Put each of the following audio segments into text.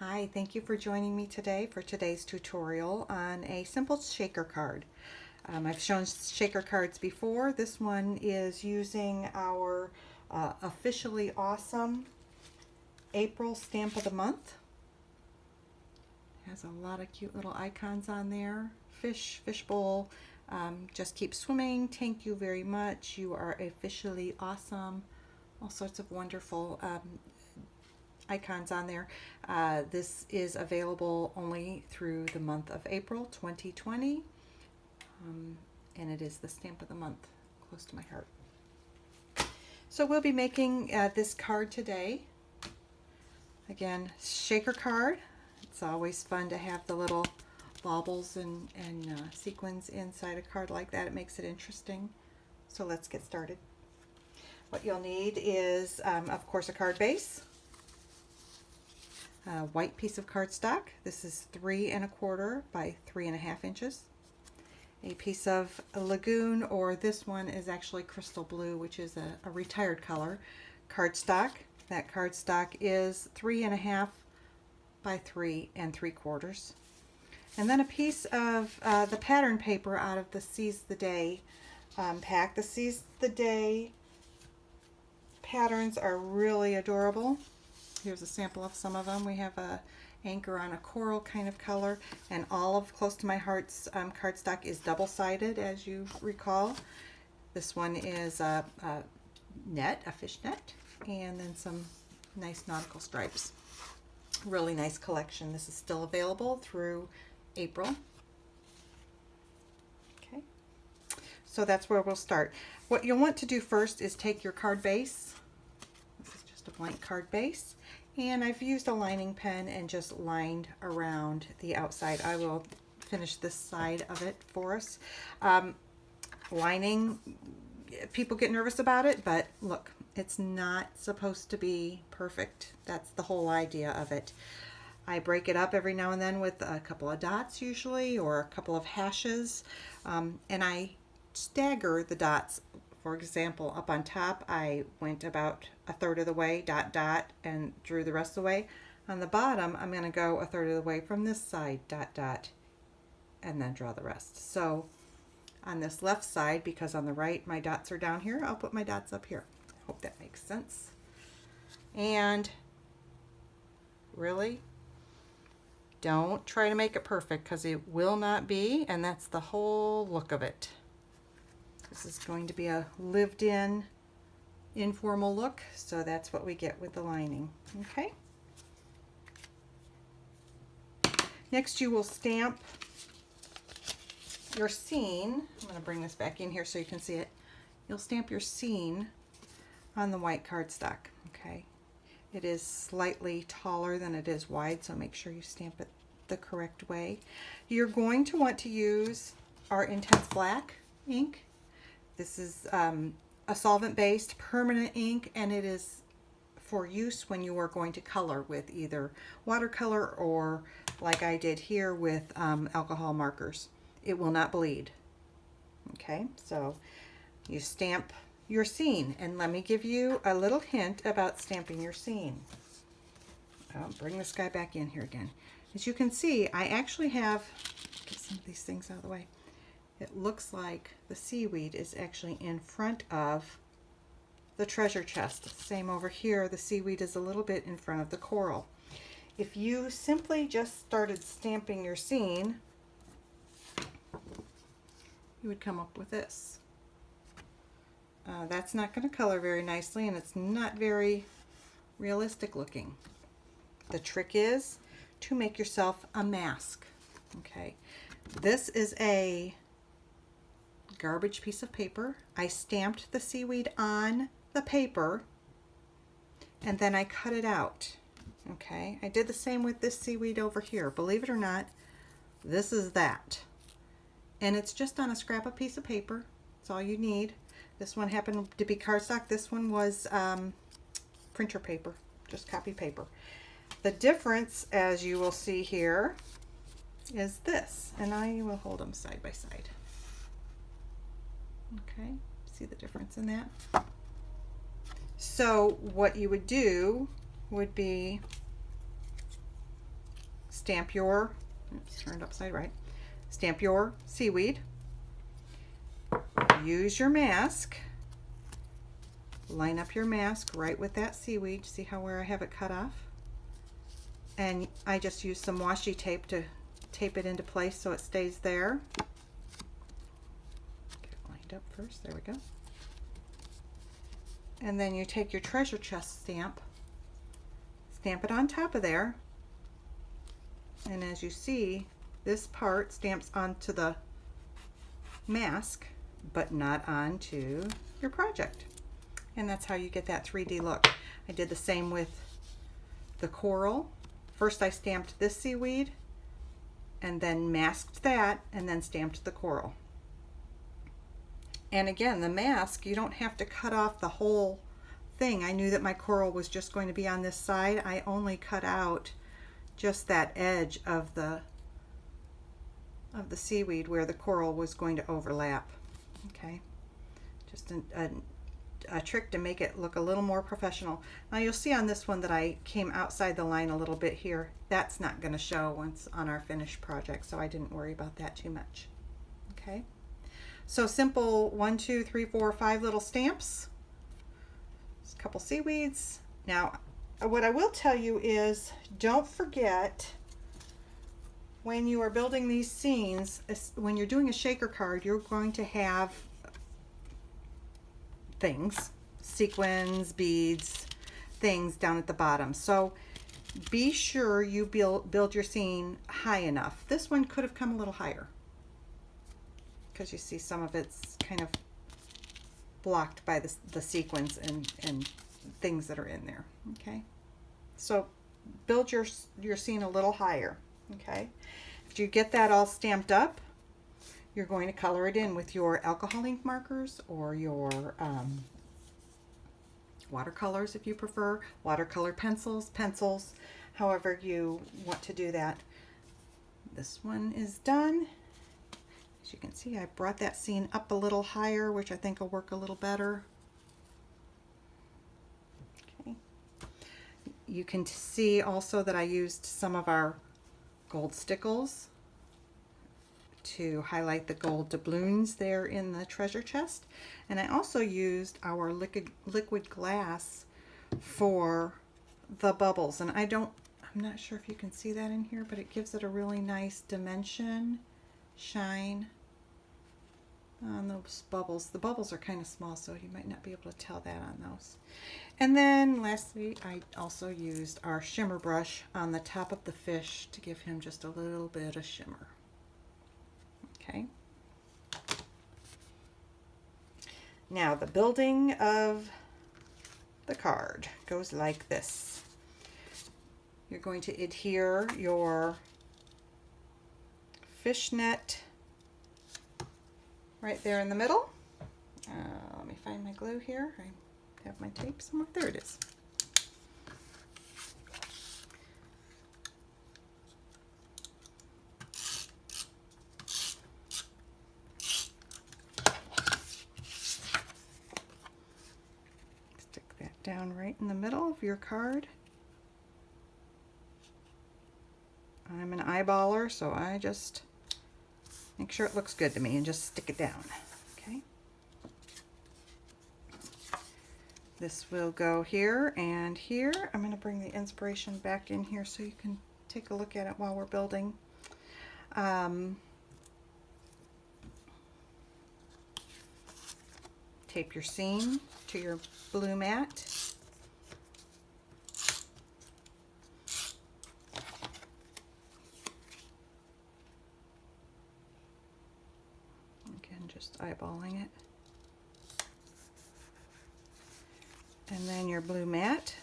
Hi, thank you for joining me today for today's tutorial on a simple shaker card. I've shown shaker cards before. This one is using our Officially Awesome April stamp of the month. Has a lot of cute little icons on there. Fish, fishbowl, just keep swimming, thank you very much, you are officially awesome. All sorts of wonderful icons on there. This is available only through the month of April 2020, and it is the stamp of the month, close to my heart. So we'll be making this card today. Again, shaker card. It's always fun to have the little baubles and sequins inside a card like that. It makes it interesting. So let's get started. What you'll need is, of course, a card base. A white piece of cardstock. This is 3 1/4 by 3 1/2 inches. A piece of Lagoon, or this one is actually Crystal Blue, which is a retired color, cardstock. That cardstock is 3 1/2 by 3 3/4. And then a piece of the pattern paper out of the Seize the Day pack. The Seize the Day patterns are really adorable. Here's a sample of some of them. We have a anchor on a coral kind of color, and Olive Close to My Heart's cardstock is double-sided, as you recall. This one is a net, a fish net, and then some nice nautical stripes. Really nice collection. This is still available through April. Okay, so that's where we'll start. What you'll want to do first is take your card base. This is just a blank card base. And I've used a lining pen and just lined around the outside. I will finish this side of it for us. Lining, people get nervous about it, but look, it's not supposed to be perfect. That's the whole idea of it. I break it up every now and then with a couple of dots usually, or a couple of hashes, and I stagger the dots. For example, up on top, I went about 1/3 of the way, dot, dot, and drew the rest of the way. On the bottom, I'm going to go 1/3 of the way from this side, dot, dot, and then draw the rest. So on this left side, because on the right my dots are down here, I'll put my dots up here. I hope that makes sense. And really, don't try to make it perfect, because it will not be, and that's the whole look of it. This is going to be a lived-in, informal look, so that's what we get with the lining. Okay. Next, you will stamp your scene. I'm going to bring this back in here so you can see it. You'll stamp your scene on the white cardstock. Okay. It is slightly taller than it is wide, so make sure you stamp it the correct way. You're going to want to use our Intense Black ink. This is a solvent-based permanent ink, and it is for use when you are going to color with either watercolor or, like I did here, with alcohol markers. It will not bleed. Okay, so you stamp your scene, and let me give you a little hint about stamping your scene. I'll bring this guy back in here again. As you can see, I actually have, get some of these things out of the way. It looks like the seaweed is actually in front of the treasure chest. Same over here, the seaweed is a little bit in front of the coral. If you simply just started stamping your scene, you would come up with this. That's not going to color very nicely, and it's not very realistic looking. The trick is to make yourself a mask. Okay, this is a garbage piece of paper. I stamped the seaweed on the paper, and then I cut it out. Okay, I did the same with this seaweed over here. Believe it or not, this is that. And it's just on a scrap of piece of paper. That's all you need. This one happened to be cardstock. This one was printer paper, just copy paper. The difference, as you will see here, is this, and I will hold them side by side. Okay, see the difference in that? So what you would do would be stamp your, oops, turn it upside right, stamp your seaweed, use your mask, line up your mask right with that seaweed. See how where I have it cut off? And I just use some washi tape to tape it into place so it stays there. Get it lined up first, there we go. And then you take your treasure chest stamp, stamp it on top of there, and as you see, this part stamps onto the mask, but not onto your project. And that's how you get that 3D look. I did the same with the coral. First I stamped this seaweed, and then masked that, and then stamped the coral. And again, the mask, you don't have to cut off the whole thing. I knew that my coral was just going to be on this side. I only cut out just that edge of the seaweed where the coral was going to overlap. Okay, just a trick to make it look a little more professional. Now you'll see on this one that I came outside the line a little bit here. That's not going to show once on our finished project, so I didn't worry about that too much. Okay, so simple 1, 2, 3, 4, 5 little stamps. Just a couple seaweeds. Now what I will tell you is, don't forget, when you are building these scenes, when you're doing a shaker card, you're going to have things, sequins, beads, things down at the bottom. So be sure you build your scene high enough. This one could have come a little higher because you see some of it's kind of blocked by the sequins and things that are in there. Okay, so build your scene a little higher. Okay, after you get that all stamped up, you're going to color it in with your alcohol ink markers or your watercolors if you prefer, watercolor pencils, however you want to do that. This one is done. As you can see, I brought that scene up a little higher, which I think will work a little better. Okay. You can see also that I used some of our gold stickles to highlight the gold doubloons there in the treasure chest. And I also used our liquid glass for the bubbles. And I'm not sure if you can see that in here, but it gives it a really nice dimension, shine on those bubbles. The bubbles are kind of small, so you might not be able to tell that on those. And then lastly, I also used our shimmer brush on the top of the fish to give him just a little bit of shimmer. Okay. Now the building of the card goes like this. You're going to adhere your fishnet right there in the middle. Let me find my glue here. I have my tape somewhere. There it is. Stick that down right in the middle of your card. I'm an eyeballer, so I just make sure it looks good to me and just stick it down. Okay. This will go here and here. I'm going to bring the inspiration back in here so you can take a look at it while we're building. Tape your scene to your blue mat. Again, just eyeballing it. And then your blue mat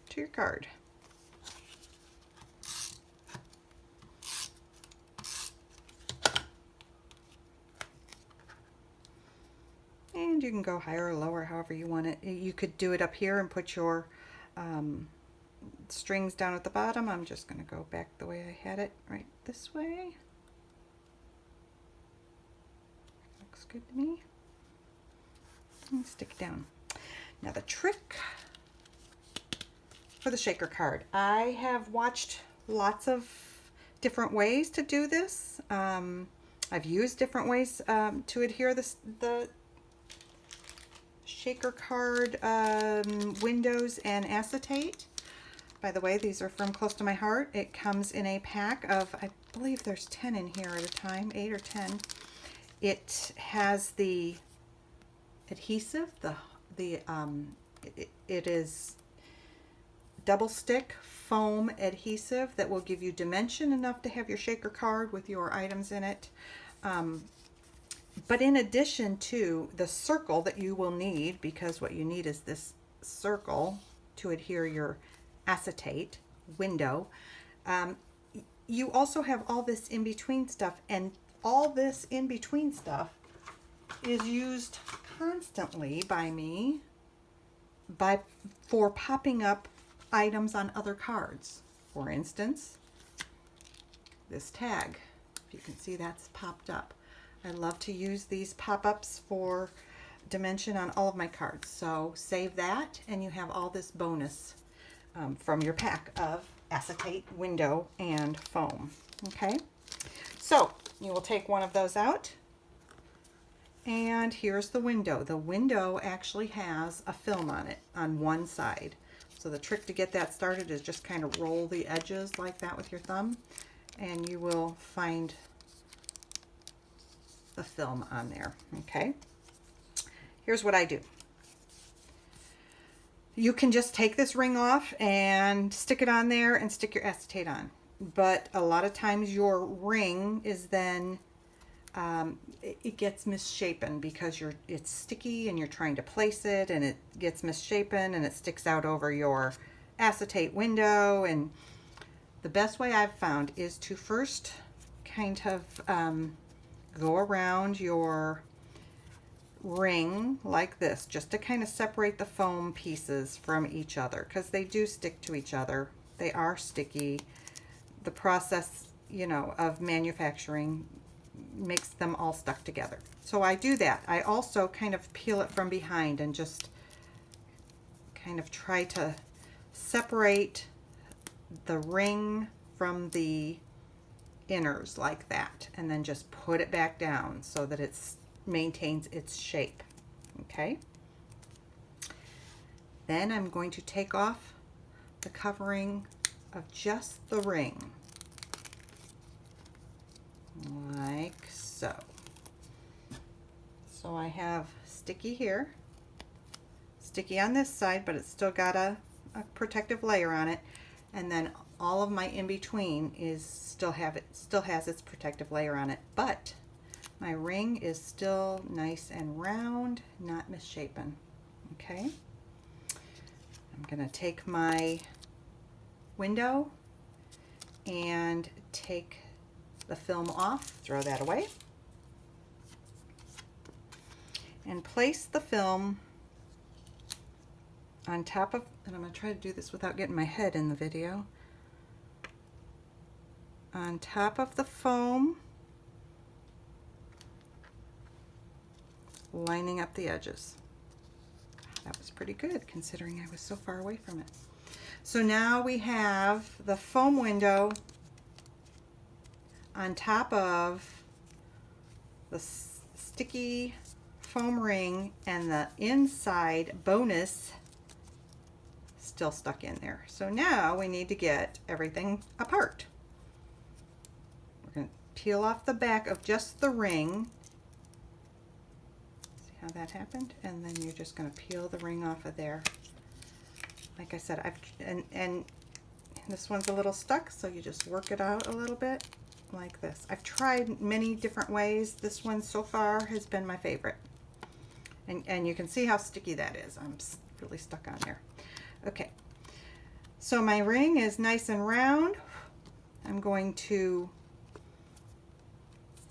to your card. And you can go higher or lower, however you want it. You could do it up here and put your strings down at the bottom. I'm just going to go back the way I had it, right this way. Looks good to me. And stick it down. Now the trick for the shaker card. I have watched lots of different ways to do this. I've used different ways to adhere the shaker card windows and acetate. By the way, these are from Close to My Heart. It comes in a pack of, I believe there's 10 in here at a time, 8 or 10. It has the adhesive, it is double stick foam adhesive that will give you dimension enough to have your shaker card with your items in it. But in addition to the circle that you will need, because what you need is this circle to adhere your acetate window, you also have all this in-between stuff, and all this in-between stuff is used constantly by me for popping up items on other cards. For instance, this tag, if you can see, that's popped up. I love to use these pop-ups for dimension on all of my cards. So save that, and you have all this bonus from your pack of acetate, window, and foam. Okay, so you will take one of those out, and here's the window. The window actually has a film on it on one side. So the trick to get that started is just kind of roll the edges like that with your thumb, and you will find the film on there. Okay, here's what I do. You can just take this ring off and stick it on there and stick your acetate on, but a lot of times your ring is then it gets misshapen because it's sticky and you're trying to place it, and it gets misshapen and it sticks out over your acetate window. And the best way I've found is to first kind of go around your ring like this, just to kind of separate the foam pieces from each other, because they do stick to each other. They are sticky. The process, you know, of manufacturing makes them all stuck together. So I do that. I also kind of peel it from behind and just kind of try to separate the ring from the inners like that, and then just put it back down so that it maintains its shape. Okay, then I'm going to take off the covering of just the ring like so. So I have sticky here, sticky on this side, but it's still got a protective layer on it, and then all of my in-between still has its protective layer on it, but my ring is still nice and round, not misshapen. Okay, I'm gonna take my window and take the film off, throw that away, and place the film on top of, and I'm going to try to do this without getting my head in the video, on top of the foam, lining up the edges. That was pretty good considering I was so far away from it. So now we have the foam window on top of the sticky foam ring, and the inside bonus still stuck in there. So now we need to get everything apart. We're going to peel off the back of just the ring. See how that happened? And then you're just going to peel the ring off of there. Like I said, and this one's a little stuck, so you just work it out a little bit like this. I've tried many different ways. This one so far has been my favorite. And you can see how sticky that is. I'm really stuck on there. Okay, so my ring is nice and round. I'm going to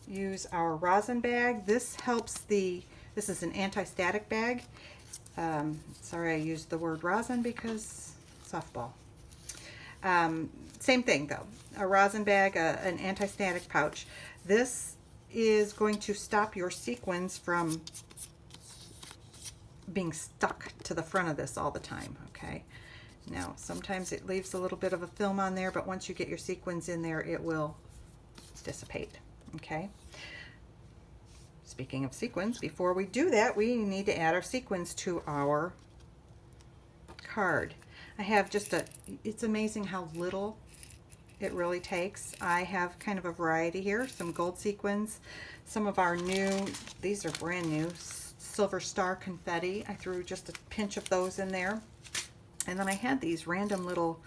use our rosin bag. This helps this is an anti-static bag. Sorry I used the word rosin because softball. Same thing though, a rosin bag, an anti-static pouch. This is going to stop your sequins from being stuck to the front of this all the time. Okay, Now, sometimes it leaves a little bit of a film on there, but once you get your sequins in there, it will dissipate, okay? Speaking of sequins, before we do that, we need to add our sequins to our card. I have just it's amazing how little it really takes. I have kind of a variety here, some gold sequins, some of our new, these are brand new, Silver Star confetti. I threw just a pinch of those in there. And then I had these random little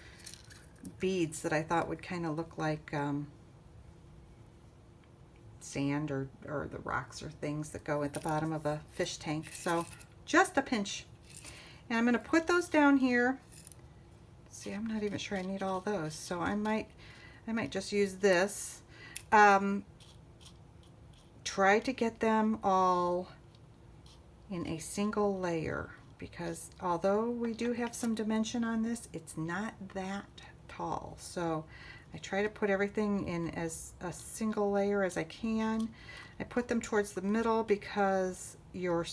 beads that I thought would kind of look like sand or the rocks or things that go at the bottom of a fish tank. So just a pinch. And I'm going to put those down here. See, I'm not even sure I need all those, so I might just use this. Try to get them all in a single layer, because although we do have some dimension on this, it's not that tall. So I try to put everything in as a single layer as I can. I put them towards the middle because your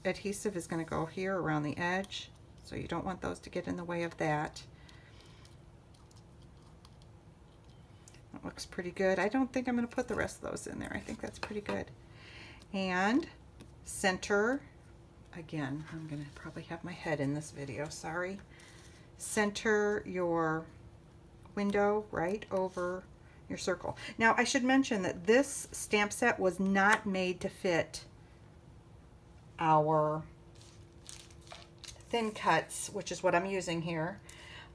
adhesive is going to go here around the edge, so you don't want those to get in the way of that. That looks pretty good. I don't think I'm going to put the rest of those in there. I think that's pretty good. And center, again, I'm going to probably have my head in this video, sorry. Center your window right over your circle. Now, I should mention that this stamp set was not made to fit our thin cuts, which is what I'm using here,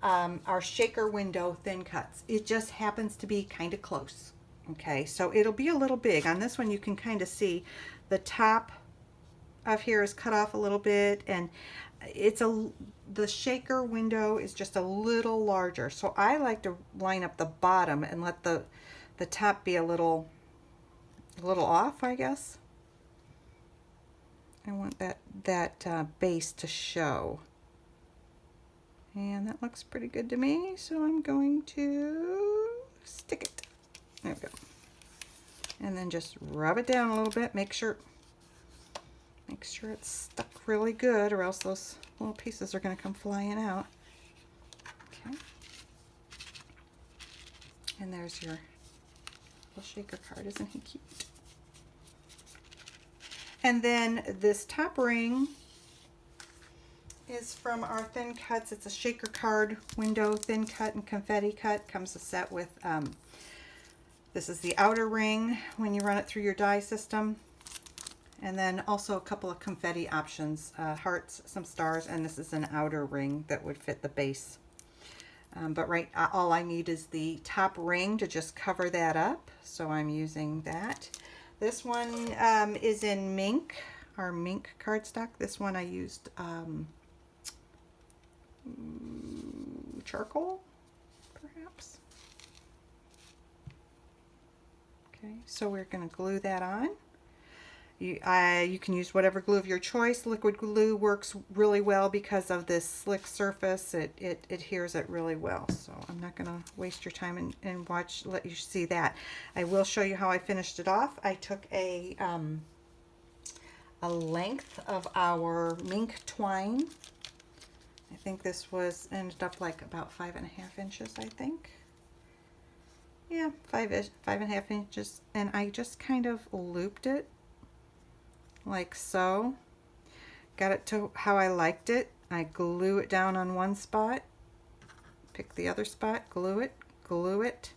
our shaker window thin cuts. It just happens to be kind of close. Okay, so it'll be a little big. On this one, you can kind of see the top of here is cut off a little bit, and the shaker window is just a little larger. So I like to line up the bottom and let the top be a little off, I guess. I want that base to show. And that looks pretty good to me, so I'm going to stick it. There we go. And then just rub it down a little bit. Make sure it's stuck really good, or else those little pieces are going to come flying out. Okay. And there's your little shaker card. Isn't he cute? And then this top ring is from our thin cuts. It's a shaker card window thin cut and confetti cut. Comes a set with, this is the outer ring when you run it through your die system. And then also a couple of confetti options, hearts, some stars, and this is an outer ring that would fit the base. But all I need is the top ring to just cover that up, so I'm using that. This one is in mink, our mink cardstock. This one I used charcoal, perhaps. Okay, so we're going to glue that on. You can use whatever glue of your choice. Liquid glue works really well because of this slick surface. It adheres it really well. So I'm not going to waste your time and let you see that. I will show you how I finished it off. I took a length of our mink twine. I think this ended up like about 5.5 inches, I think. Yeah, 5.5 inches. And I just kind of looped it like so. Got it to how I liked it. I glue it down on one spot, pick the other spot, glue it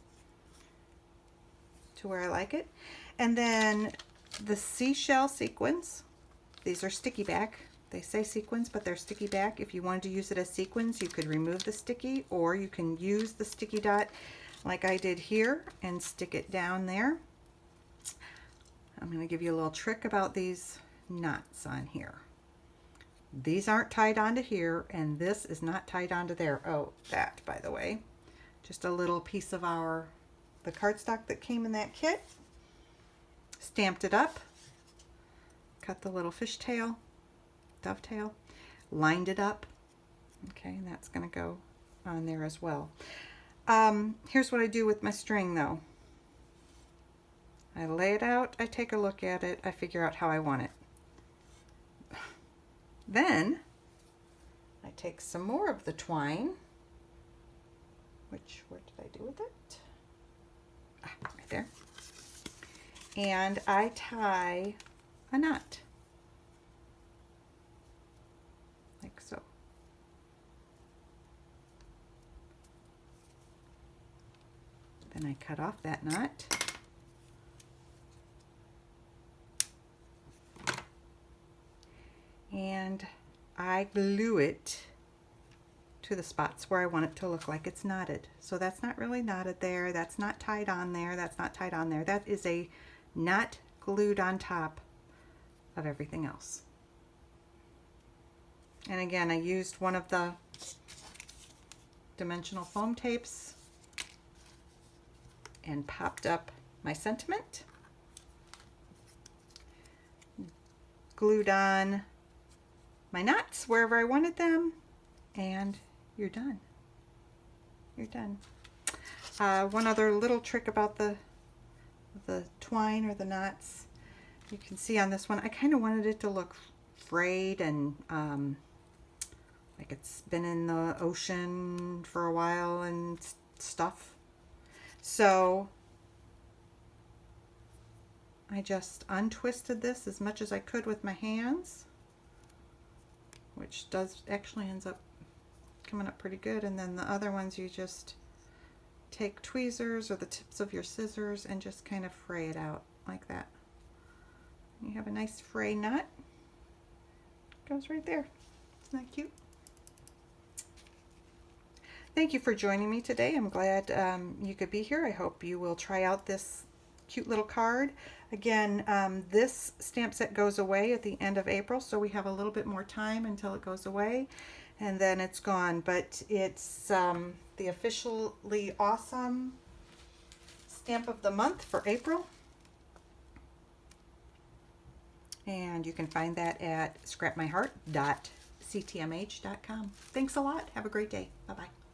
to where I like it. And then the seashell sequins, these are sticky back. They say sequins, but they're sticky back. If you wanted to use it as sequins, you could remove the sticky, or you can use the sticky dot like I did here and stick it down there. I'm going to give you a little trick about these knots on here. These aren't tied onto here, and this is not tied onto there. Oh, that, by the way. Just a little piece of the cardstock that came in that kit. Stamped it up. Cut the little fishtail, dovetail. Lined it up. Okay, and that's going to go on there as well. Here's what I do with my string, though. I lay it out, I take a look at it, I figure out how I want it. Then I take some more of the twine, which, what did I do with it? Ah, right there. And I tie a knot, like so. Then I cut off that knot. And I glue it to the spots where I want it to look like it's knotted. So that's not really knotted there, that's not tied on there, that's not tied on there. That is a knot glued on top of everything else. And again, I used one of the dimensional foam tapes and popped up my sentiment, glued on my knots wherever I wanted them, and you're done. You're done. One other little trick about the twine or the knots, you can see on this one, I kind of wanted it to look frayed and like it's been in the ocean for a while and stuff. So I just untwisted this as much as I could with my hands, which does actually ends up coming up pretty good. And then the other ones, you just take tweezers or the tips of your scissors and just kind of fray it out like that. You have a nice fray knot. Goes right there. Isn't that cute? Thank you for joining me today. I'm glad you could be here. I hope you will try out this cute little card. Again, this stamp set goes away at the end of April, so we have a little bit more time until it goes away, and then it's gone. But it's the officially awesome stamp of the month for April. And you can find that at scrapmyheart.ctmh.com. Thanks a lot. Have a great day. Bye-bye.